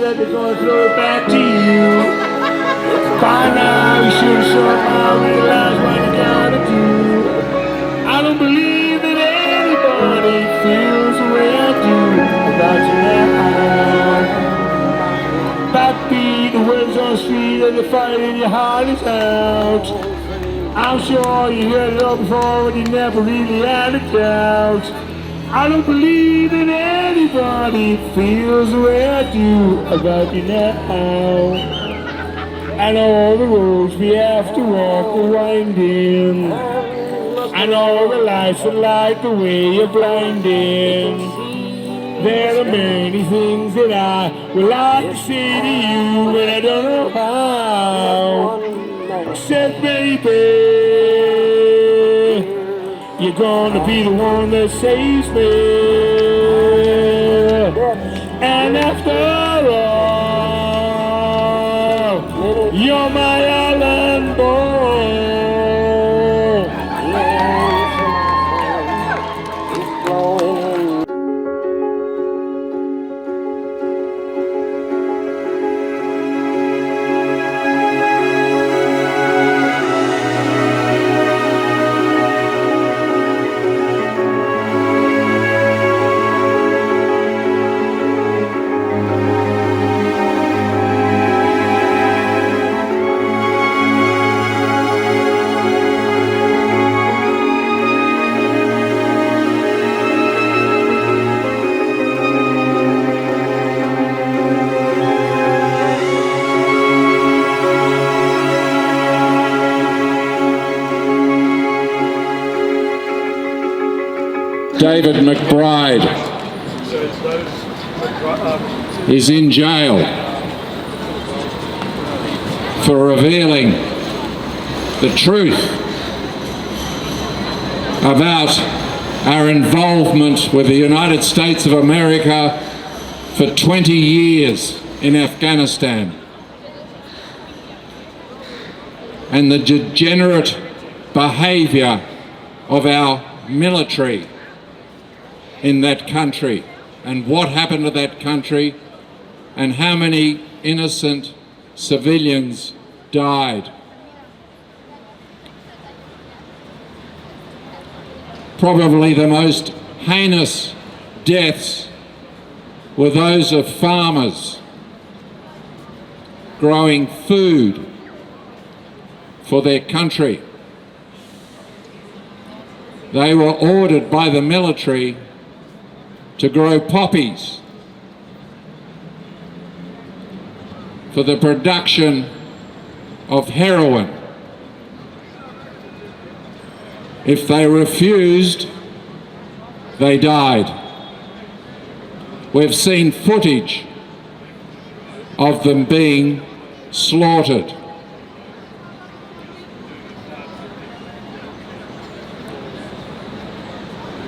that they're gonna throw it back to you. By now you should somehow realize what you gotta do. I don't believe that anybody feels the way I do about you now. Backbeat, the words on the street, and the fight in your heart is out. I'm sure you heard it all before, but you never really had a doubt. I don't believe that anybody feels the way I do about you now. I know all the roads we have to walk are winding. I know the lights that light the way you're blinding. There are many things that I would like to say to you, but I don't know how. Except, baby, you're gonna be the one that saves me. And after all, you're my island boy. David McBride is in jail for revealing the truth about our involvement with the United States of America for 20 years in Afghanistan and the degenerate behaviour of our military in that country, and what happened to that country, and how many innocent civilians died. Probably the most heinous deaths were those of farmers growing food for their country. They were ordered by the military to grow poppies for the production of heroin. If they refused, they died. We've seen footage of them being slaughtered.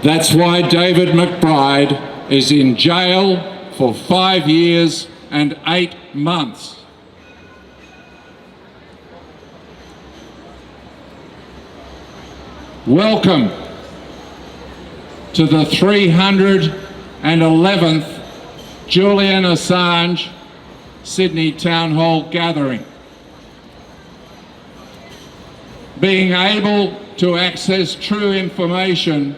That's why David McBride is in jail for 5 years and 8 months. Welcome to the 311th Julian Assange Sydney Town Hall gathering. Being able to access true information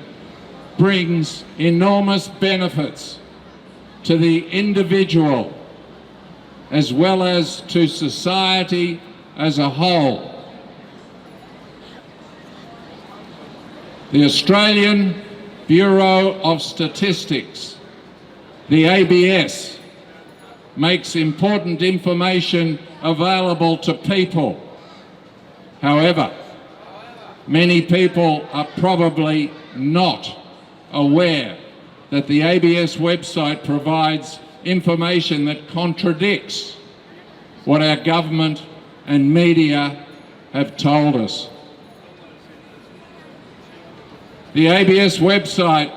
brings enormous benefits to the individual as well as to society as a whole. The Australian Bureau of Statistics, the ABS, makes important information available to people. However, many people are probably not aware that the ABS website provides information that contradicts what our government and media have told us. The ABS website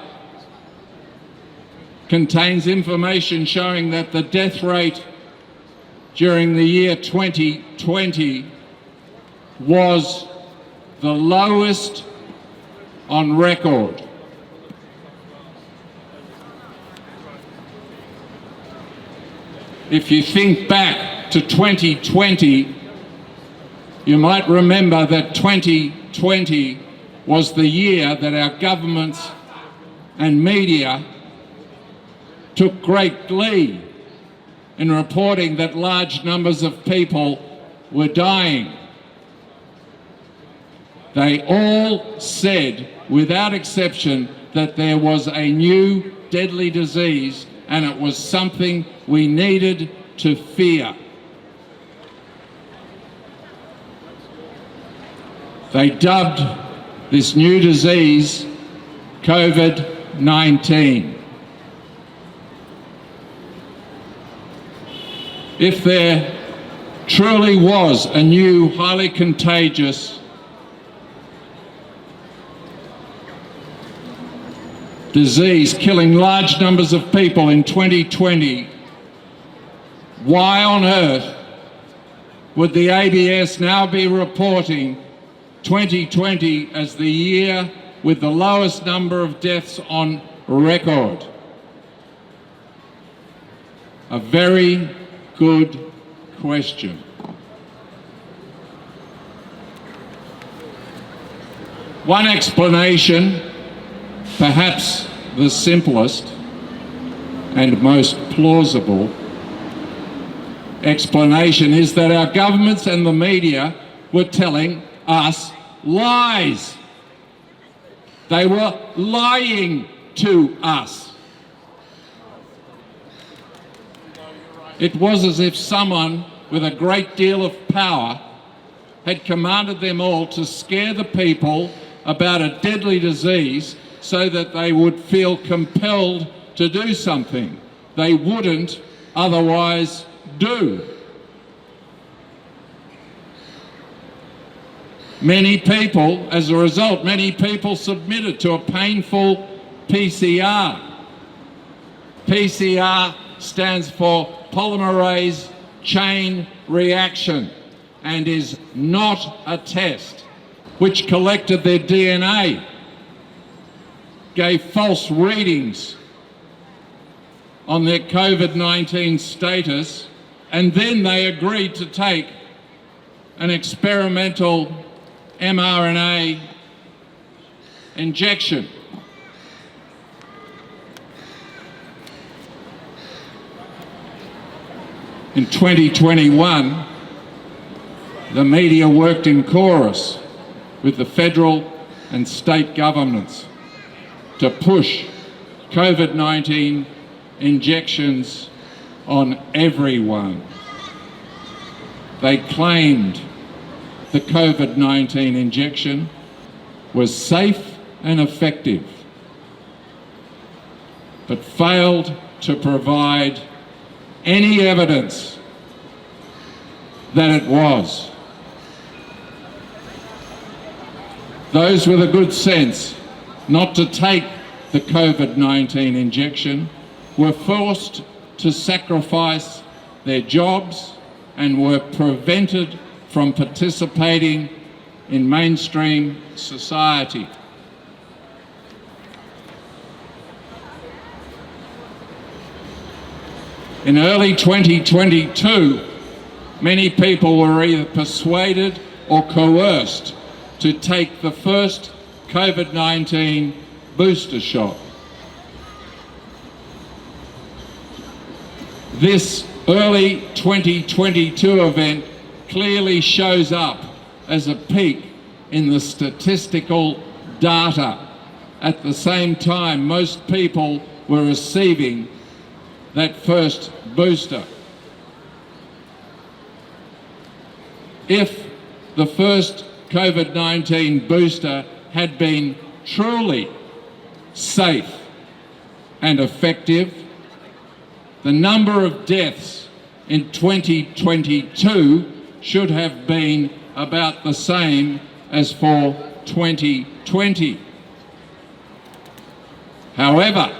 contains information showing that the death rate during the year 2020 was the lowest on record. If you think back to 2020, you might remember that 2020 was the year that our governments and media took great glee in reporting that large numbers of people were dying. They all said, without exception, that there was a new deadly disease and it was something we needed to fear. They dubbed this new disease COVID-19. If there truly was a new, highly contagious disease killing large numbers of people in 2020, why on earth would the ABS now be reporting 2020 as the year with the lowest number of deaths on record? A very good question. One explanation, perhaps the simplest and most plausible explanation, is that our governments and the media were telling us lies. They were lying to us. It was as if someone with a great deal of power had commanded them all to scare the people about a deadly disease so that they would feel compelled to do something they wouldn't otherwise do. Many people, as a result, many people submitted to a painful PCR. PCR stands for polymerase chain reaction and is not a test, which collected their DNA, gave false readings on their COVID-19 status, and then they agreed to take an experimental mRNA injection. In 2021, the media worked in chorus with the federal and state governments to push COVID-19 injections on everyone. They claimed the COVID-19 injection was safe and effective, but failed to provide any evidence that it was. Those with a good sense not to take the COVID-19 injection were forced to sacrifice their jobs and were prevented from participating in mainstream society. In early 2022, many people were either persuaded or coerced to take the first COVID-19 booster shot. This early 2022 event clearly shows up as a peak in the statistical data. At the same time, most people were receiving that first booster. If the first COVID-19 booster had been truly safe and effective, the number of deaths in 2022 should have been about the same as for 2020. However,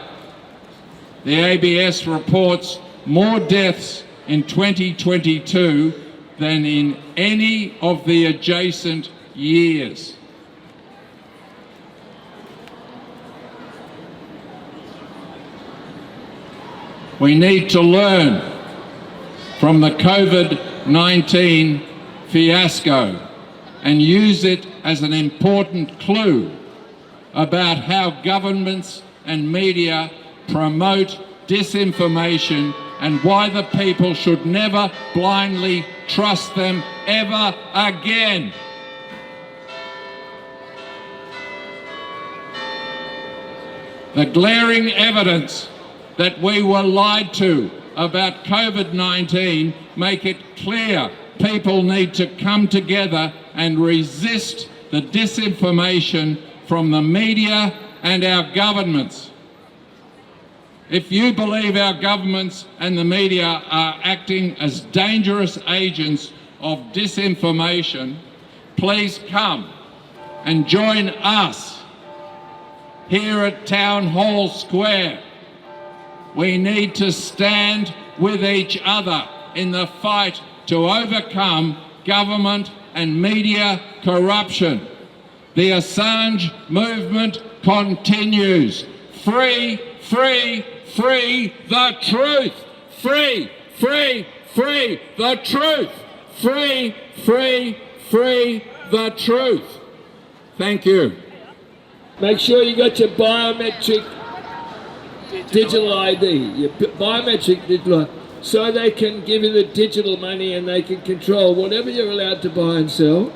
the ABS reports more deaths in 2022 than in any of the adjacent years. We need to learn from the COVID-19 fiasco and use it as an important clue about how governments and media promote disinformation and why the people should never blindly trust them ever again. The glaring evidence that we were lied to about COVID-19 make it clear people need to come together and resist the disinformation from the media and our governments. If you believe our governments and the media are acting as dangerous agents of disinformation, please come and join us here at Town Hall Square. We need to stand with each other in the fight to overcome government and media corruption. The Assange movement continues. Free, free, free the truth. Free, free, free the truth. Free, free, free the truth. Thank you. Make sure you got your biometric digital ID, your biometric digital ID, so they can give you the digital money and they can control whatever you're allowed to buy and sell,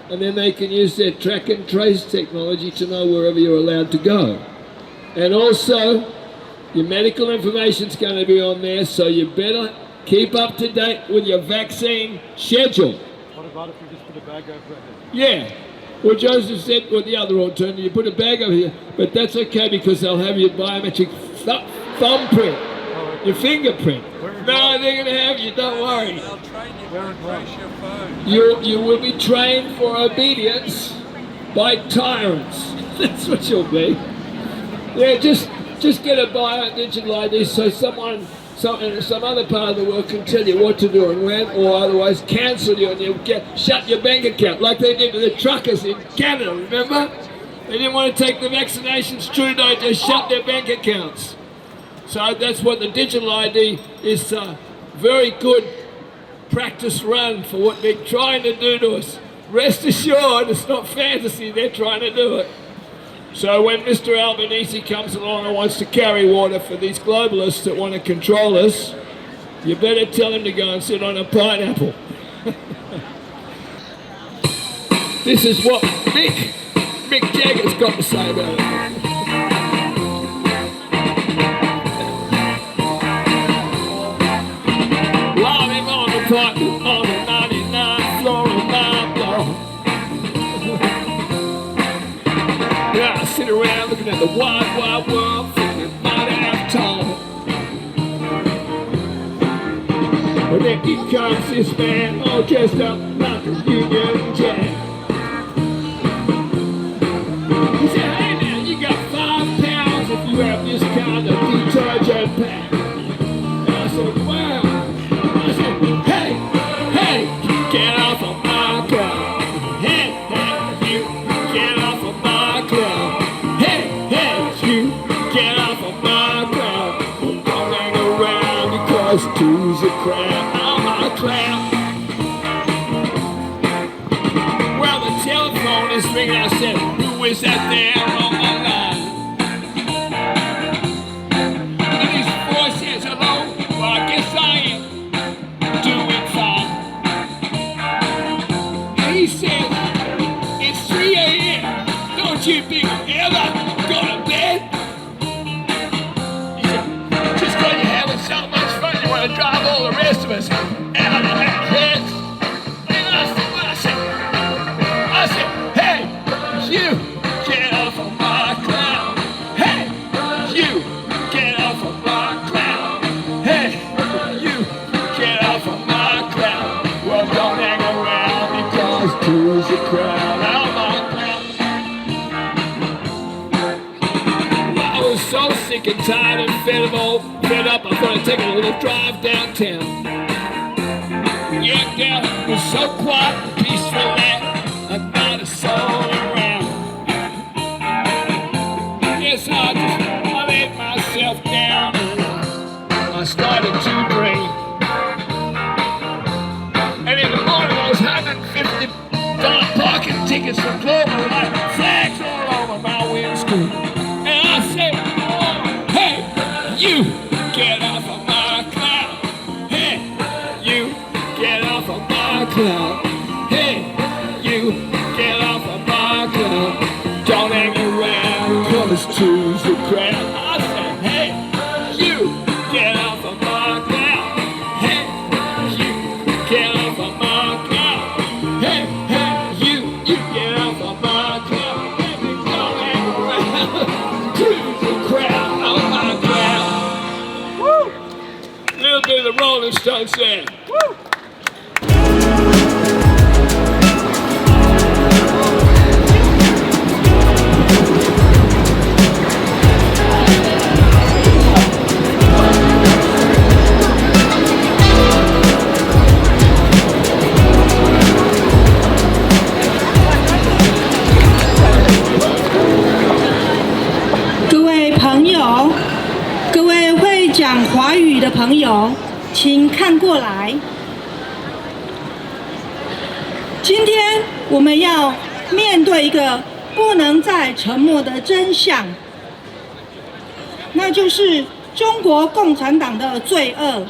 and then they can use their track and trace technology to know wherever you're allowed to go. And also, your medical information's going to be on there, so you better keep up to date with your vaccine schedule. What about if you just put a bag over it? Yeah. Well, Joseph said, well, the other alternative, you put a bag over here, but that's okay because they'll have your biometric thumbprint, your fingerprint. No, they're going to have you, don't worry. They'll train you to trace your phone. You will be trained for obedience by tyrants. That's what you'll be. Yeah, just get a digital ID so someone in some other part of the world can tell you what to do and when, or otherwise cancel you and you'll shut your bank account, like they did to the truckers in Canada, remember? They didn't want to take the vaccinations, Trudeau just shut their bank accounts. So that's what the digital ID is, a very good practice run for what they're trying to do to us. Rest assured, it's not fantasy, they're trying to do it. So when Mr. Albanese comes along and wants to carry water for these globalists that want to control us, you better tell him to go and sit on a pineapple. This is what Mick Jagger's got to say about it. Love him on the pipe, on the 99th floor of my block. Yeah, I sit around looking at the wide, wide world, thinking might have time. But then here comes this man, all dressed up like a Union Jack. He said, hey now, you got 5 pounds if you have this kind of detergent pack. And I said, wow. I said, hey, get off of my car. Hey, you, get off of my car. Hey, you, get off of my car. Don't hang around because two's a crowd. I'm a clown. Well, the telephone is ringing. I said, who is that there on the line? And his voice says, hello. Well, I guess I am doing fine. And he said, it's 3 a.m. Don't you people ever go to bed? He said, just because you're having so much fun, you want to drive all the rest of us out of our heads. And I said, hey, you get off of my cloud. Hey, you get off of my cloud. Hey, you get off of my cloud. Well, don't hang around because two's a crowd. I'm my cloud. Well, I was so sick and tired and fed up, I thought I'd take a little drive downtown. Yeah, girl, it was so quiet and peaceful that not a soul around. Yes, I laid myself down and I started to dream. get some clover like flags all over my windscreen. And I say, oh, hey, you get off of my cloud. Hey, you get off of my cloud. Hey, you get off of my cloud. Don't hang around, come as choose the crowd. I said, hey, you get off of my cloud. Hey, you get off of my cloud. Hey, hey, you get off of my cloud. Don't hang around, choose the crowd on my cloud. Woo! A little bit of the Rolling Stones there. Woo! 讲华语的朋友，请看过来。今天我们要面对一个不能再沉默的真相，那就是中国共产党的罪恶，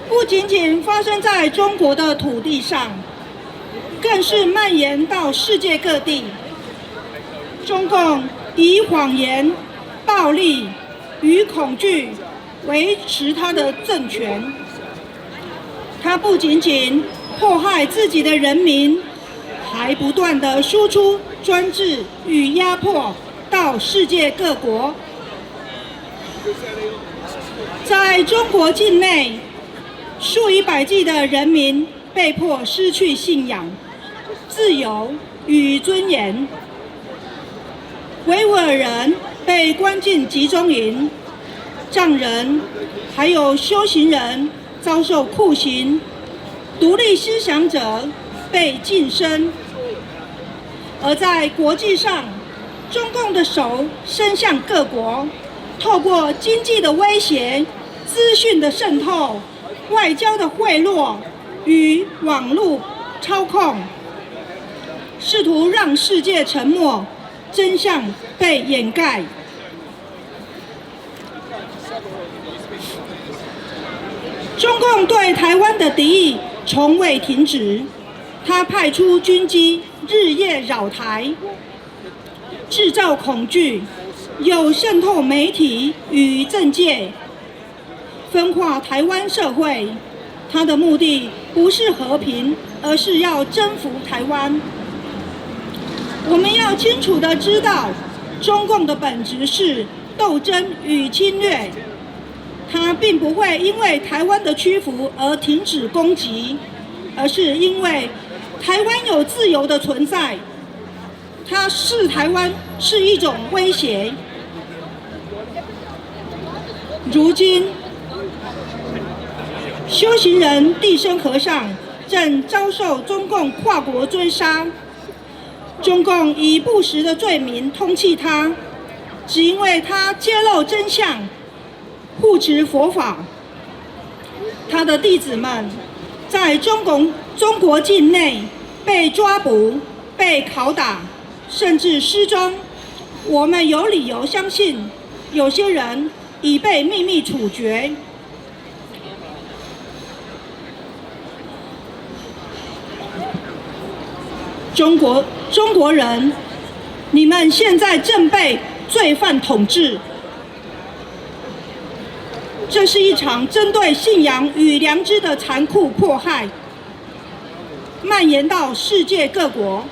不仅仅发生在中国的土地上，更是蔓延到世界各地。中共以谎言、暴力与恐惧维持他的政权，他不仅仅迫害自己的人民，还不断地输出专制与压迫到世界各国。在中国境内，数以百计的人民被迫失去信仰、自由与尊严。维吾尔人被关进集中营，藏人还有修行人遭受酷刑，独立思想者被晋升。而在国际上，中共的手伸向各国，透过经济的威胁、资讯的渗透、外交的贿赂与网络操控，试图让世界沉默，真相被掩盖。中共对台湾的敌意从未停止，他派出军机日夜扰台，制造恐惧，又渗透媒体与政界，分化台湾社会。他的目的不是和平，而是要征服台湾。我们要清楚地知道，中共的本质是斗争与侵略，它并不会因为台湾的屈服而停止攻击，而是因为台湾有自由的存在，它视台湾是一种威胁。如今，修行人地生和尚正遭受中共跨国追杀。中共以不实的罪名通缉他，只因为他揭露真相，护持佛法。他的弟子们在中国境内被抓捕、被拷打，甚至失踪。我们有理由相信，有些人已被秘密处决。中国人，你们现在正被罪犯统治，这是一场针对信仰与良知的残酷迫害，蔓延到世界各国。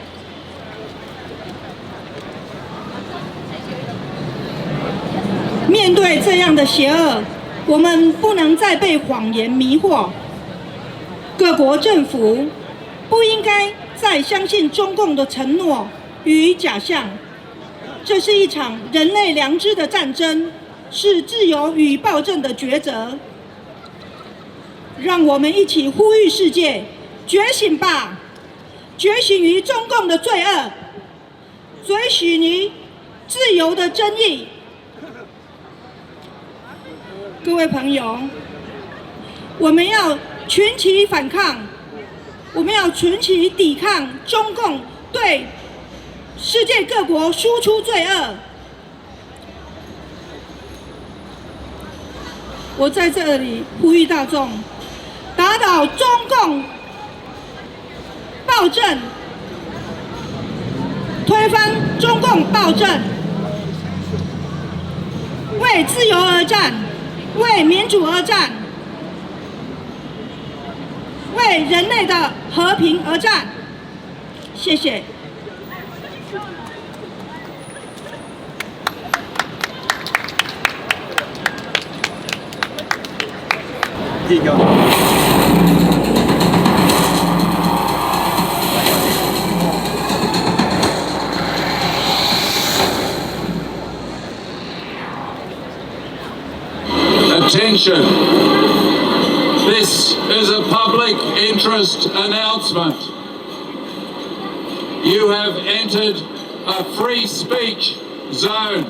面对这样的邪恶，我们不能再被谎言迷惑。各国政府不应该再相信中共的承诺与假象，这是一场人类良知的战争，是自由与暴政的抉择。让我们一起呼吁世界觉醒吧，觉醒于中共的罪恶，觉醒于自由的真义。各位朋友，我们要群起反抗，我们要群起抵抗中共对世界各国输出罪恶。我在这里呼吁大众，打倒中共暴政，推翻中共暴政，为自由而战，为民主而战，为人类的和平而战。谢谢。Attention! This is a public interest announcement. You have entered a free speech zone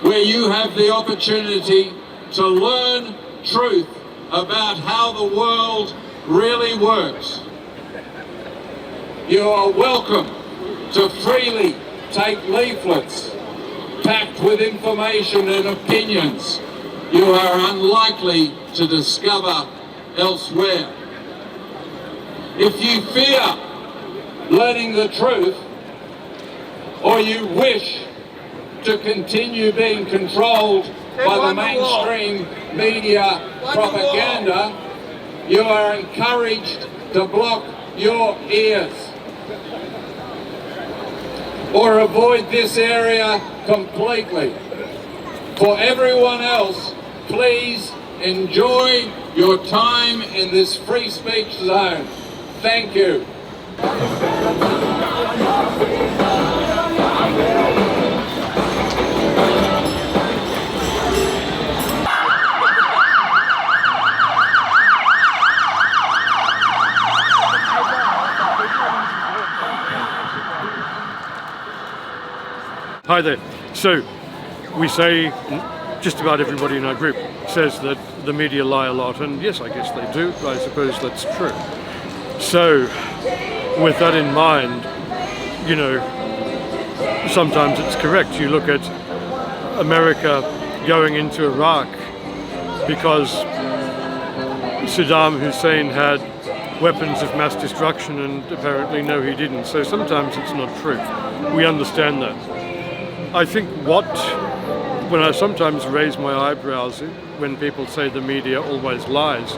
where you have the opportunity to learn truth about how the world really works. You are welcome to freely take leaflets packed with information and opinions you are unlikely to discover elsewhere. If you fear learning the truth, or you wish to continue being controlled by the mainstream media propaganda, you are encouraged to block your ears or avoid this area completely. For everyone else, please enjoy your time in this free speech zone. Thank you. Hi there. So, we say, just about everybody in our group says that the media lie a lot, and yes, I guess they do. I suppose that's true. So, with that in mind, you know, sometimes it's correct. You look at America going into Iraq because Saddam Hussein had weapons of mass destruction, and apparently no, he didn't. So sometimes it's not true. We understand that. I think when I sometimes raise my eyebrows when people say the media always lies,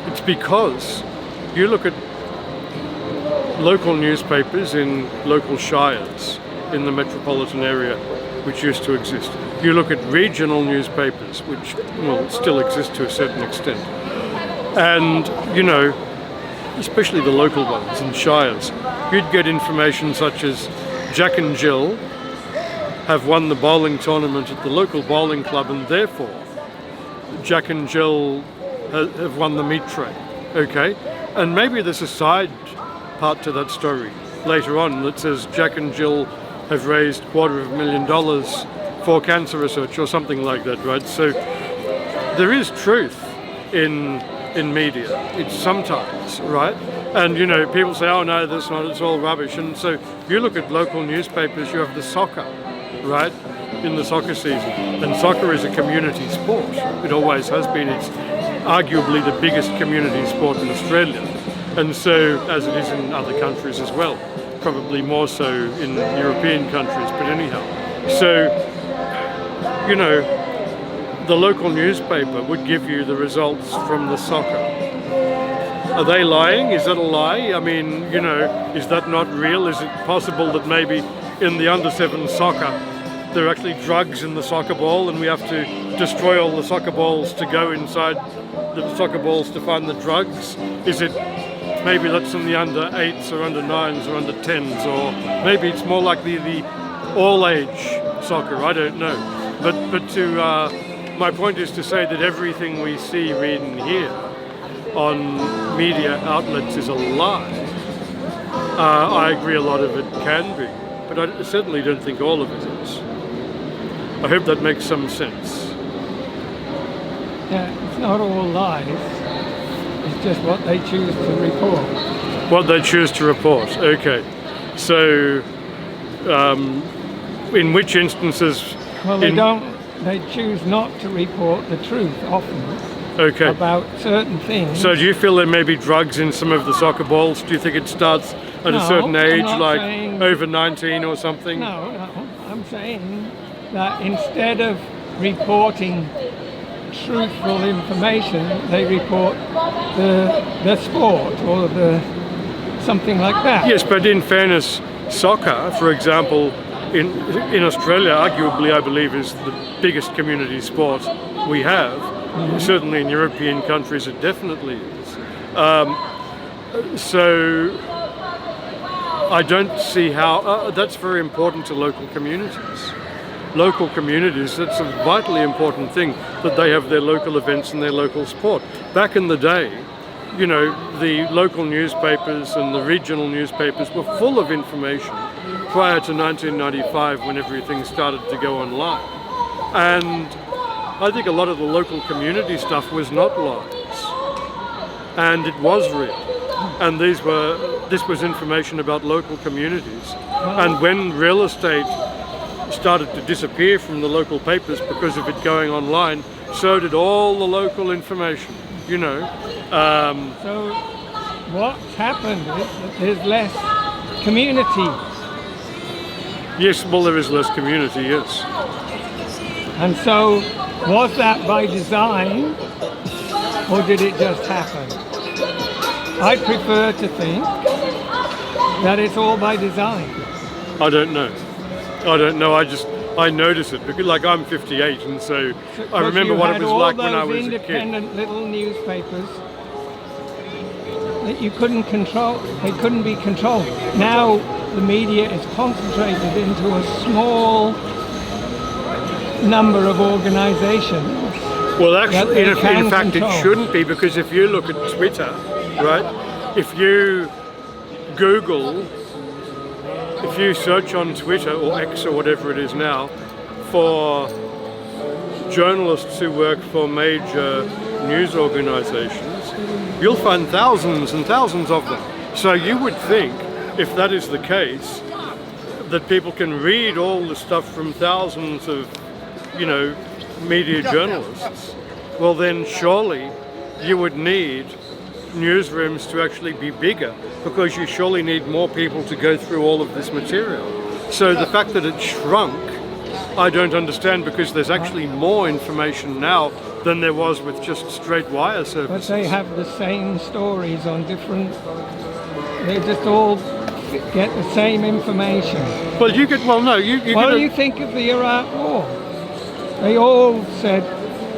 it's because you look at local newspapers in local shires in the metropolitan area which used to exist. You look at regional newspapers which, well, still exist to a certain extent. And, you know, especially the local ones in shires, you'd get information such as Jack and Jill have won the bowling tournament at the local bowling club, and therefore Jack and Jill have won the meat tray. Okay? And maybe there's a side part to that story later on that says Jack and Jill have raised $250,000 for cancer research or something like that, right? So there is truth in media. It's sometimes, right? And, you know, people say, oh no, that's not, it's all rubbish. And so you look at local newspapers, you have the soccer, right, in the soccer season. And soccer is a community sport. It always has been. It's arguably the biggest community sport in Australia. And so, as it is in other countries as well, probably more so in European countries, but anyhow. So, you know, the local newspaper would give you the results from the soccer. Are they lying? Is that a lie? I mean, you know, is that not real? Is it possible that maybe in the under-7 soccer there are actually drugs in the soccer ball and we have to destroy all the soccer balls to go inside the soccer balls to find the drugs? Is it maybe that's in the under-8s or under-9s or under-10s, or maybe it's more like the all-age soccer, I don't know. But to my point is to say that everything we see, read and hear on media outlets is a lie. I agree a lot of it can be, but I certainly don't think all of it is. I hope that makes some sense. Yeah, it's not all lies, it's just what they choose to report. What they choose to report, okay. So, in which instances? Well, they choose not to report the truth often Okay. about certain things. So do you feel there may be drugs in some of the soccer balls? Do you think it starts at a No, certain I'm age, not like saying- over 19 or something? No, I'm saying that instead of reporting truthful information, they report the sport or something like that. Yes, but in fairness, soccer, for example, in Australia, arguably, I believe, is the biggest community sport we have. Certainly in European countries, it definitely is. So I don't see how that's very important to local communities. Local communities, that's a vitally important thing, that they have their local events and their local sport. Back in the day, you know, the local newspapers and the regional newspapers were full of information prior to 1995, when everything started to go online. And I think a lot of the local community stuff was not lies, and it was real. And this was information about local communities. And when real estate started to disappear from the local papers because of it going online, so did all the local information, you know. So what's happened is that there's less community. Yes, well, there is less community, yes. And so was that by design or did it just happen? I prefer to think that it's all by design. I don't know. I notice it because, like, I'm 58, and so I remember what it was like when I was a kid. Independent little newspapers that you couldn't control. They couldn't be controlled. Now the media is concentrated into a small number of organisations. Well, actually, in fact, control. it shouldn't be, because if you look at Twitter, right? If you Google, if you search on Twitter or X or whatever it is now for journalists who work for major news organisations, you'll find thousands and thousands of them. So you would think, if that is the case, that people can read all the stuff from thousands of, you know, media journalists. Well, then surely you would need newsrooms to actually be bigger, because you surely need more people to go through all of this material. So the fact that it shrunk, I don't understand, because there's actually more information now than there was with just straight wire services. But they have the same stories on different. They just all get the same information. Well, you get. Well, no, you. What do you think of the Iraq War? They all said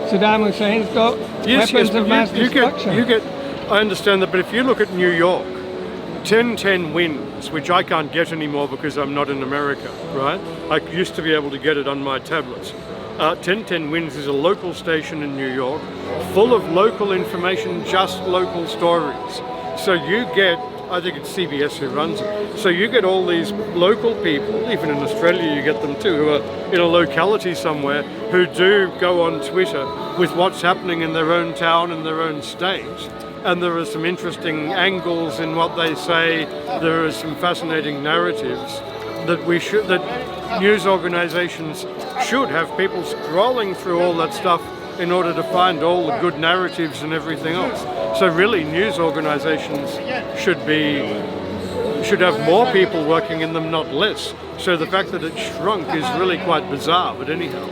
Saddam Hussein's got weapons of mass destruction. You get. I understand that, but if you look at New York, 1010 wins, which I can't get anymore because I'm not in America, right? I used to be able to get it on my tablets. 1010 wins is a local station in New York, full of local information, just local stories. So you get, I think it's CBS who runs it, so you get all these local people, even in Australia you get them too, who are in a locality somewhere, who do go on Twitter with what's happening in their own town and their own state. And there are some interesting angles in what they say. There are some fascinating narratives that news organisations should have people scrolling through all that stuff in order to find all the good narratives and everything else. So really, news organisations should have more people working in them, not less. So the fact that it shrunk is really quite bizarre. But anyhow,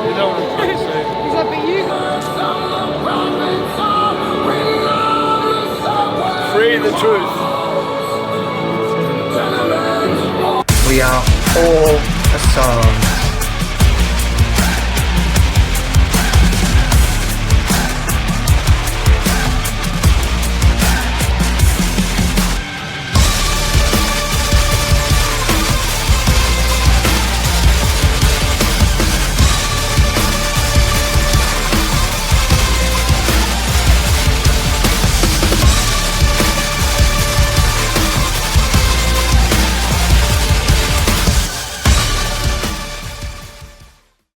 you know what I'm trying to say. Free the truth. We are all Assange.